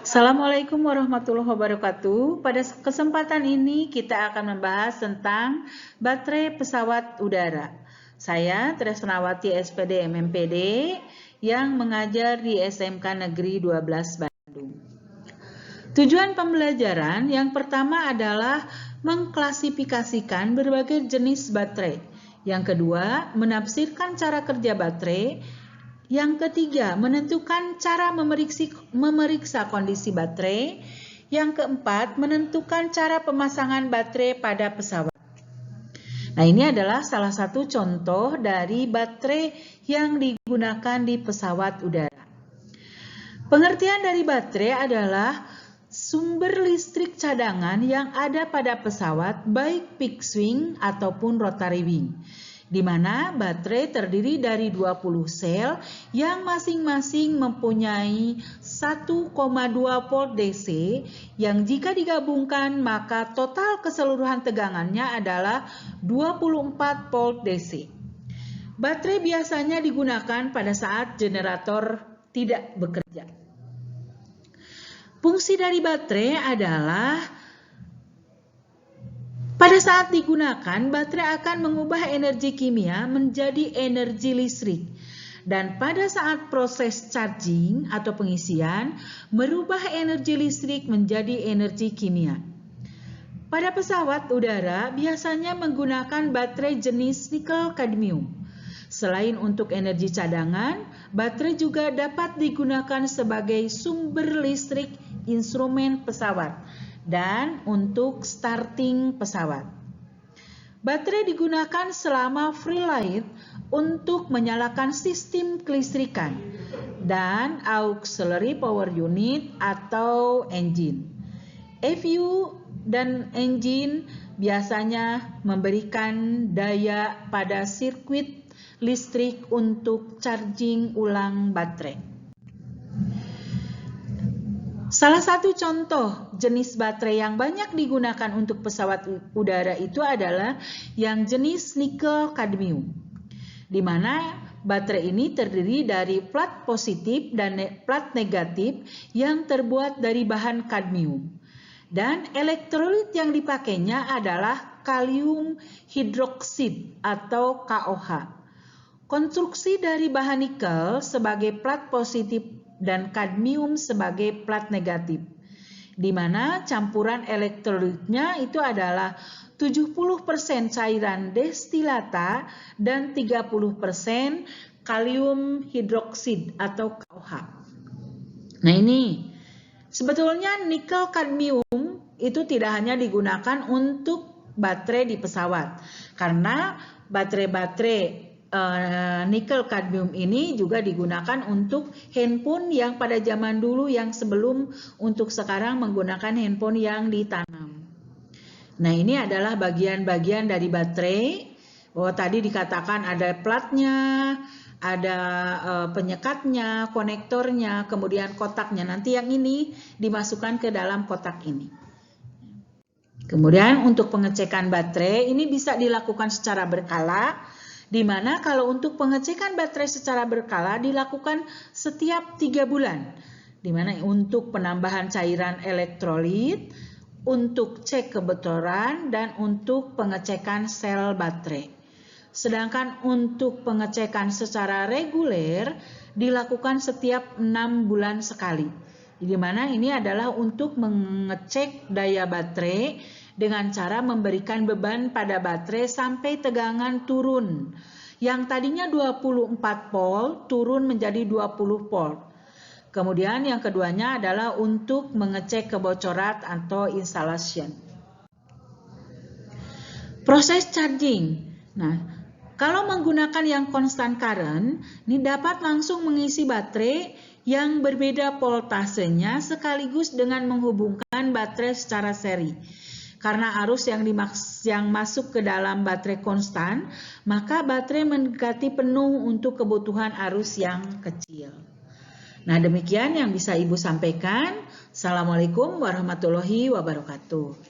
Assalamualaikum warahmatullahi wabarakatuh. Pada kesempatan ini kita akan membahas tentang baterai pesawat udara. Saya Tresnawati SPD MMPD yang mengajar di SMK Negeri 12 Bandung. Tujuan pembelajaran yang pertama adalah mengklasifikasikan berbagai jenis baterai. Yang kedua, menafsirkan cara kerja baterai. Yang ketiga, menentukan cara memeriksa kondisi baterai. Yang keempat, menentukan cara pemasangan baterai pada pesawat. Nah, ini adalah salah satu contoh dari baterai yang digunakan di pesawat udara. Pengertian dari baterai adalah sumber listrik cadangan yang ada pada pesawat, baik fixed wing ataupun rotary wing, di mana baterai terdiri dari 20 sel yang masing-masing mempunyai 1,2 volt DC yang jika digabungkan maka total keseluruhan tegangannya adalah 24 volt DC. Baterai biasanya digunakan pada saat generator tidak bekerja. Fungsi dari baterai adalah pada saat digunakan, baterai akan mengubah energi kimia menjadi energi listrik. Dan pada saat proses charging atau pengisian, merubah energi listrik menjadi energi kimia. Pada pesawat udara, biasanya menggunakan baterai jenis nikel kadmium. Selain untuk energi cadangan, baterai juga dapat digunakan sebagai sumber listrik instrumen pesawat dan untuk starting pesawat. Baterai digunakan selama free light untuk menyalakan sistem kelistrikan dan auxiliary power unit atau engine. EFU dan engine biasanya memberikan daya pada sirkuit listrik untuk charging ulang baterai. Salah satu contoh jenis baterai yang banyak digunakan untuk pesawat udara itu adalah yang jenis nikel kadmium, di mana baterai ini terdiri dari plat positif dan plat negatif yang terbuat dari bahan kadmium. Dan elektrolit yang dipakainya adalah kalium hidroksid atau KOH. Konstruksi dari bahan nikel sebagai plat positif dan kadmium sebagai plat negatif, di mana campuran elektrolitnya itu adalah 70% cairan destilata dan 30% kalium hidroksid atau KOH. Nah, ini sebetulnya nikel kadmium itu tidak hanya digunakan untuk baterai di pesawat, karena baterai-baterai nikel kadmium ini juga digunakan untuk handphone yang pada zaman dulu yang sebelum untuk sekarang menggunakan handphone yang ditanam. Nah, ini adalah bagian-bagian dari baterai. Bahwa tadi dikatakan ada platnya, ada penyekatnya, konektornya, kemudian kotaknya. Nanti yang ini dimasukkan ke dalam kotak ini. Kemudian untuk pengecekan baterai ini bisa dilakukan secara berkala, di mana kalau untuk pengecekan baterai secara berkala dilakukan setiap 3 bulan, di mana untuk penambahan cairan elektrolit, untuk cek kebocoran, dan untuk pengecekan sel baterai. Sedangkan untuk pengecekan secara reguler dilakukan setiap 6 bulan sekali, di mana ini adalah untuk mengecek daya baterai dengan cara memberikan beban pada baterai sampai tegangan turun. Yang tadinya 24 volt turun menjadi 20 volt. Kemudian yang keduanya adalah untuk mengecek kebocoran atau installation. Proses charging. Nah, kalau menggunakan yang constant current, ini dapat langsung mengisi baterai yang berbeda voltasenya sekaligus dengan menghubungkan baterai secara seri. Karena arus yang masuk ke dalam baterai konstan, maka baterai mendekati penuh untuk kebutuhan arus yang kecil. Nah, demikian yang bisa Ibu sampaikan. Assalamualaikum warahmatullahi wabarakatuh.